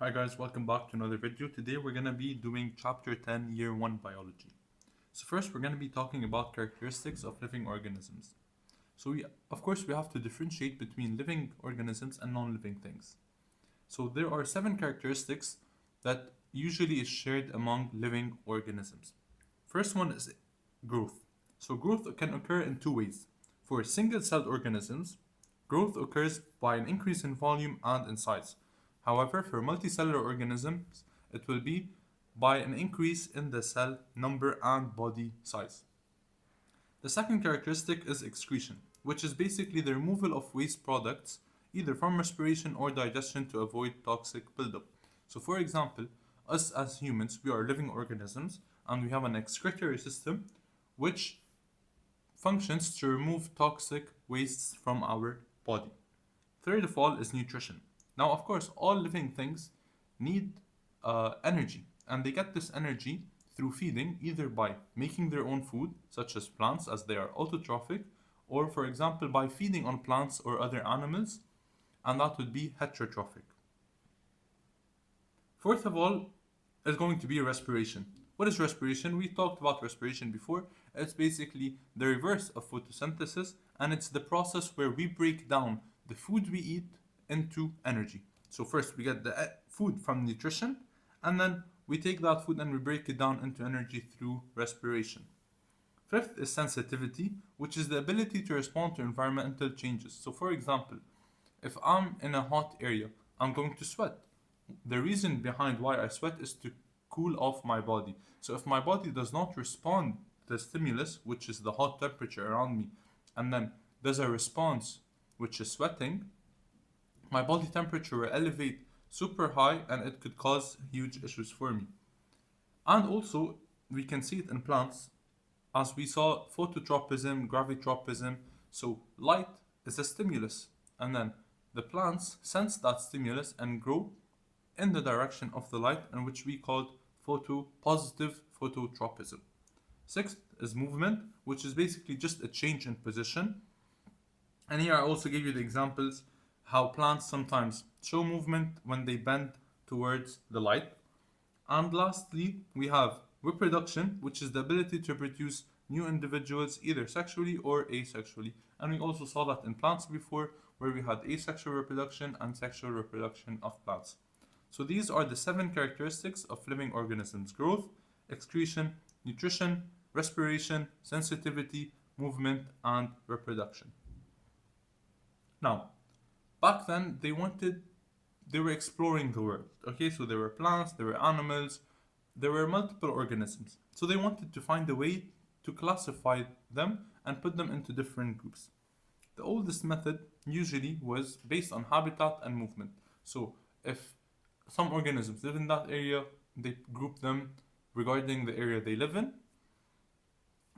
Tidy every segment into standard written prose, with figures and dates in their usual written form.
Hi guys, welcome back to another video. Today we're going to be doing chapter 10, year 1 biology. So first we're going to be talking about characteristics of living organisms. So of course we have to differentiate between living organisms and non-living things. So there are 7 characteristics that usually is shared among living organisms. First one is growth. So growth can occur in two ways. For single-celled organisms, growth occurs by an increase in volume and in size. However, for multicellular organisms, it will be by an increase in the cell number and body size. The second characteristic is excretion, which is basically the removal of waste products either from respiration or digestion to avoid toxic buildup. So, for example, us as humans, we are living organisms and we have an excretory system which functions to remove toxic wastes from our body. Third of all is nutrition. Now, of course, all living things need energy, and they get this energy through feeding either by making their own food, such as plants, as they are autotrophic, or, for example, by feeding on plants or other animals, and that would be heterotrophic. Fourth of all is going to be respiration. What is respiration? We talked about respiration before. It's basically the reverse of photosynthesis, and it's the process where we break down the food we eat into energy. So first we get the food from nutrition, and then we take that food and we break it down into energy through respiration. Fifth is sensitivity, which is the ability to respond to environmental changes. So for example, if I'm in a hot area, I'm going to sweat. The reason behind why I sweat is to cool off my body. So if my body does not respond to the stimulus, which is the hot temperature around me, and then there's a response, which is sweating, my body temperature will elevate super high and it could cause huge issues for me. And also, we can see it in plants as we saw phototropism, gravitropism. So, light is a stimulus, and then the plants sense that stimulus and grow in the direction of the light, and which we called positive phototropism. Sixth is movement, which is basically just a change in position. And here I also give you the examples how plants sometimes show movement when they bend towards the light. And lastly, we have reproduction, which is the ability to produce new individuals either sexually or asexually. And we also saw that in plants before, where we had asexual reproduction and sexual reproduction of plants. So these are the 7 characteristics of living organisms: growth, excretion, nutrition, respiration, sensitivity, movement, and reproduction. Now, back then they were exploring the world. Okay, so there were plants, there were animals, there were multiple organisms. So they wanted to find a way to classify them and put them into different groups. The oldest method usually was based on habitat and movement. So if some organisms live in that area, they group them regarding the area they live in,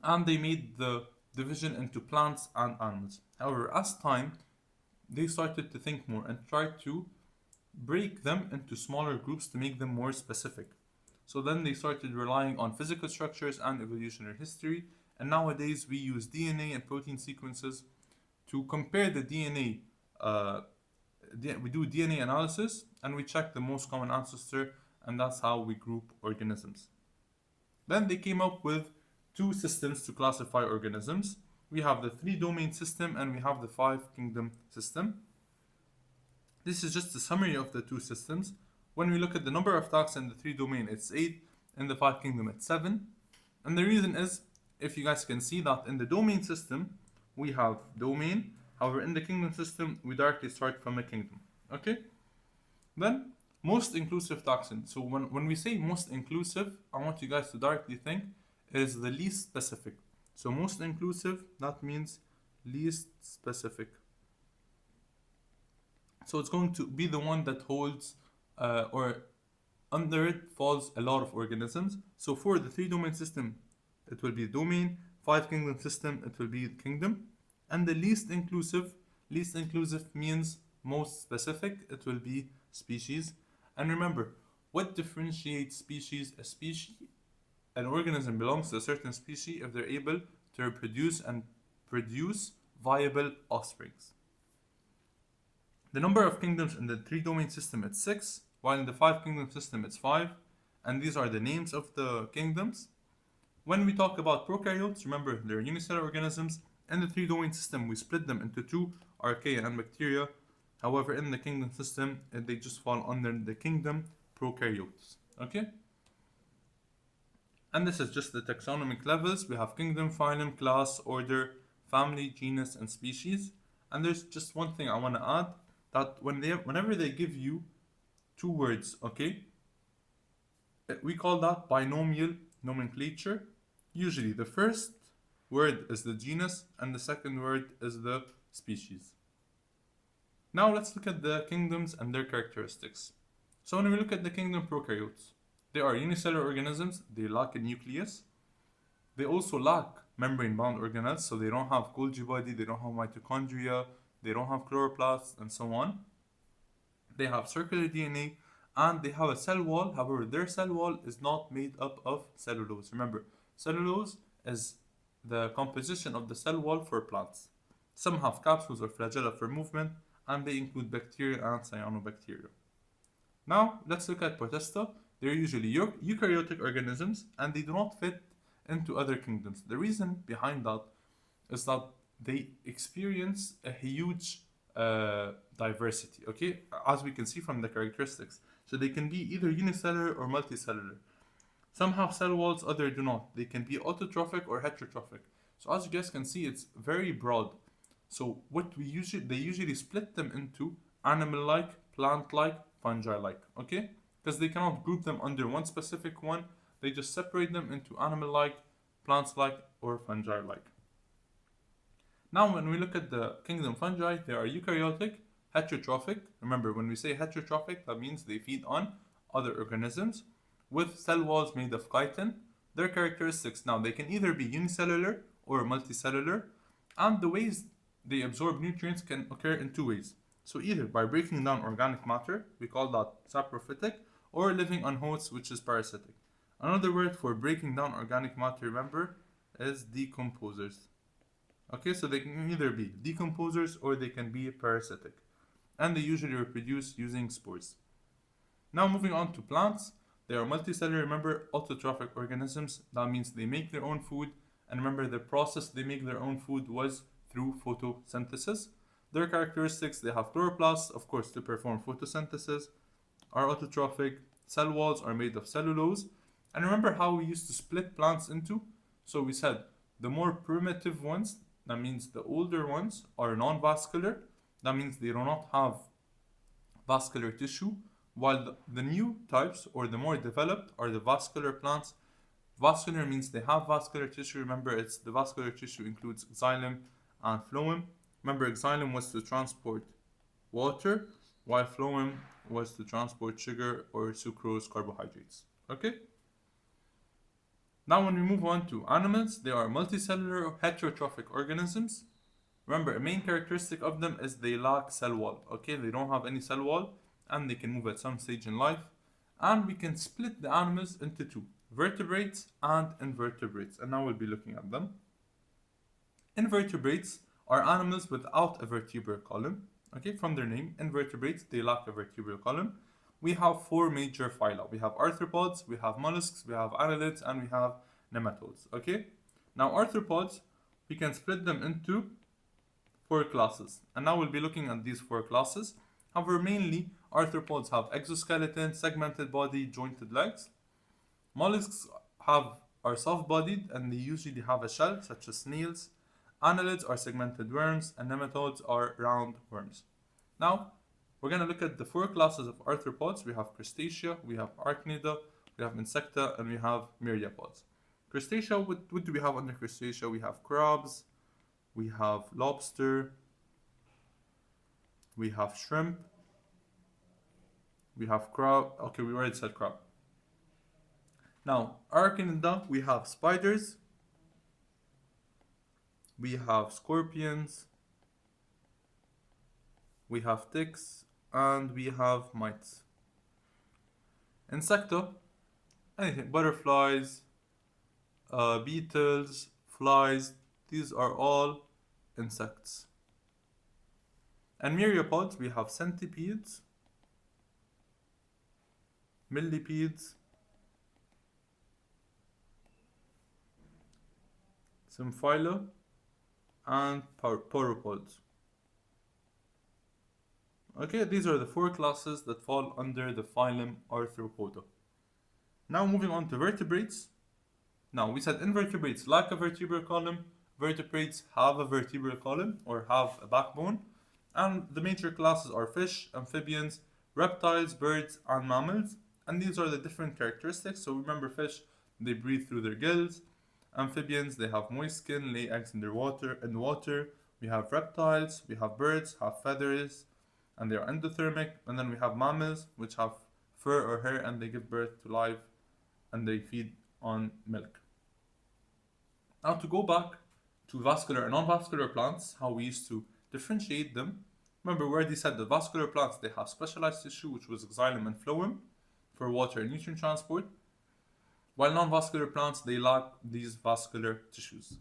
and they made the division into plants and animals. However, as time, they started to think more and try to break them into smaller groups to make them more specific. So then they started relying on physical structures and evolutionary history, and nowadays we use DNA and protein sequences to compare the DNA. We do DNA analysis and we check the most common ancestor, and that's how we group organisms. Then they came up with 2 systems to classify organisms. We have the 3-domain system and we have the 5-kingdom system. This is just a summary of the 2 systems. When we look at the number of taxa in the 3-domain, it's 8. In the 5-kingdom, it's 7. And the reason is, if you guys can see that in the domain system, we have domain. However, in the kingdom system, we directly start from a kingdom. Okay? Then, most inclusive taxon. So when we say most inclusive, I want you guys to directly think it is the least specific. So most inclusive, that means least specific. So it's going to be the one that holds or under it falls a lot of organisms. So for the 3-domain system, it will be domain. 5-kingdom system, it will be kingdom. And the least inclusive means most specific, it will be species. And remember, what differentiates species? An organism belongs to a certain species if they're able to reproduce and produce viable offsprings. The number of kingdoms in the 3-domain system is 6, while in the five kingdom system it's five, and these are the names of the kingdoms. When we talk about prokaryotes, remember they're unicellular organisms. In the three domain system, we split them into two, archaea and bacteria. However, in the kingdom system, they just fall under the kingdom prokaryotes. Okay? And this is just the taxonomic levels. We have kingdom, phylum, class, order, family, genus, and species. And there's just one thing I want to add, that whenever they give you two words, okay, we call that binomial nomenclature. Usually the first word is the genus and the second word is the species. Now let's look at the kingdoms and their characteristics. So when we look at the kingdom prokaryotes, they are unicellular organisms, they lack a nucleus. They also lack membrane-bound organelles, so they don't have Golgi body, they don't have mitochondria, they don't have chloroplasts, and so on. They have circular DNA, and they have a cell wall. However, their cell wall is not made up of cellulose. Remember, cellulose is the composition of the cell wall for plants. Some have capsules or flagella for movement, and they include bacteria and cyanobacteria. Now, let's look at Protista. They're usually eukaryotic organisms, and they do not fit into other kingdoms. The reason behind that is that they experience a huge diversity, okay, as we can see from the characteristics. So they can be either unicellular or multicellular. Some have cell walls, others do not. They can be autotrophic or heterotrophic. So as you guys can see, it's very broad. So they usually split them into animal-like, plant-like, fungi-like, okay? Because they cannot group them under one specific one. They just separate them into animal-like, plants-like, or fungi-like. Now, when we look at the kingdom fungi, they are eukaryotic, heterotrophic. Remember, when we say heterotrophic, that means they feed on other organisms with cell walls made of chitin. Their characteristics, now they can either be unicellular or multicellular, and the ways they absorb nutrients can occur in two ways. So either by breaking down organic matter, we call that saprophytic, or living on hosts, which is parasitic. Another word for breaking down organic matter, remember, is decomposers. Okay, so they can either be decomposers or they can be parasitic. And they usually reproduce using spores. Now moving on to plants, they are multicellular, remember, autotrophic organisms. That means they make their own food, and remember the process they make their own food was through photosynthesis. Their characteristics, they have chloroplasts, of course, to perform photosynthesis, are autotrophic, cell walls are made of cellulose. And remember how we used to split plants into? So we said the more primitive ones, that means the older ones, are non-vascular. That means they do not have vascular tissue, while the new types, or the more developed, are the vascular plants. Vascular means they have vascular tissue. Remember, it's the vascular tissue includes xylem and phloem. Remember, xylem was to transport water, while phloem was to transport sugar or sucrose, carbohydrates. Okay? Now when we move on to animals, they are multicellular heterotrophic organisms. Remember, a main characteristic of them is they lack cell wall. Okay, they don't have any cell wall, and they can move at some stage in life. And we can split the animals into two, vertebrates and invertebrates. And now we'll be looking at them. Invertebrates are animals without a vertebral column. Okay, from their name, invertebrates, they lack a vertebral column. We have four major phyla. We have arthropods, we have mollusks, we have annelids, and we have nematodes. Okay? Now arthropods, we can split them into four classes. And now we'll be looking at these four classes. However, mainly arthropods have exoskeleton, segmented body, jointed legs. Mollusks are soft-bodied and they usually have a shell, such as snails. Annelids are segmented worms, and nematodes are round worms. Now, we're going to look at the four classes of arthropods. We have Crustacea, we have Arachnida, we have Insecta, and we have Myriapods. Crustacea, what do we have under Crustacea? We have crabs, we have lobster, we have shrimp, we have crab. Okay, we already said crab. Now, Arachnida, we have spiders, we have scorpions, we have ticks, and we have mites. Insecta, anything, butterflies, beetles, flies, these are all insects. And myriapods, we have centipedes, millipedes, Symphyla, and Pauropods. Okay, these are the 4 classes that fall under the phylum Arthropoda. Now moving on to vertebrates. Now we said invertebrates lack a vertebral column, vertebrates have a vertebral column or have a backbone, and the major classes are fish, amphibians, reptiles, birds, and mammals, and these are the different characteristics. So remember, fish, they breathe through their gills. Amphibians, they have moist skin, lay eggs in water. We have reptiles, we have birds, have feathers, and they are endothermic. And then we have mammals, which have fur or hair, and they give birth to life, and they feed on milk. Now to go back to vascular and non-vascular plants, how we used to differentiate them. Remember, where they said the vascular plants, they have specialized tissue, which was xylem and phloem, for water and nutrient transport, while non-vascular plants, they lack these vascular tissues.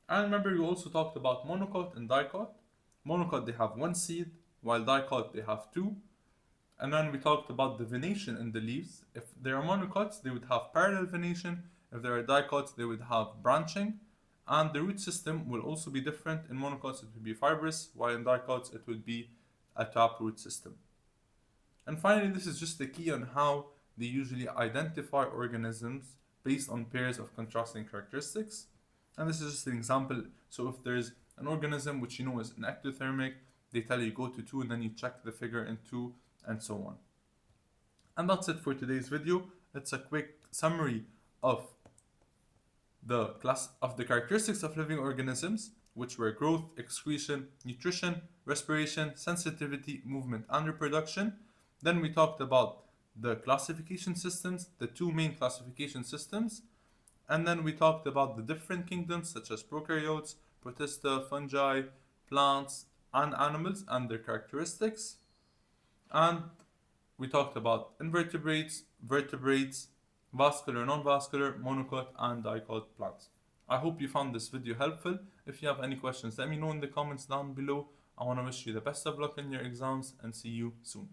And remember, we also talked about monocot and dicot. Monocot, they have 1 seed, while dicot, they have 2. And then we talked about the venation in the leaves. If they are monocots, they would have parallel venation. If they are dicots, they would have branching. And the root system will also be different. In monocots, it would be fibrous, while in dicots, it would be a taproot system. And finally, this is just the key on how they usually identify organisms based on pairs of contrasting characteristics. And this is just an example. So if there's an organism which you know is an ectothermic, they tell you go to 2 and then you check the figure in 2 and so on. And that's it for today's video. It's a quick summary of the characteristics of living organisms, which were growth, excretion, nutrition, respiration, sensitivity, movement, and reproduction. Then we talked about the classification systems, the 2 main classification systems, and then we talked about the different kingdoms such as prokaryotes, protista, fungi, plants, and animals and their characteristics. And we talked about invertebrates, vertebrates, vascular, non-vascular, monocot, and dicot plants. I hope you found this video helpful. If you have any questions, let me know in the comments down below. I want to wish you the best of luck in your exams and see you soon.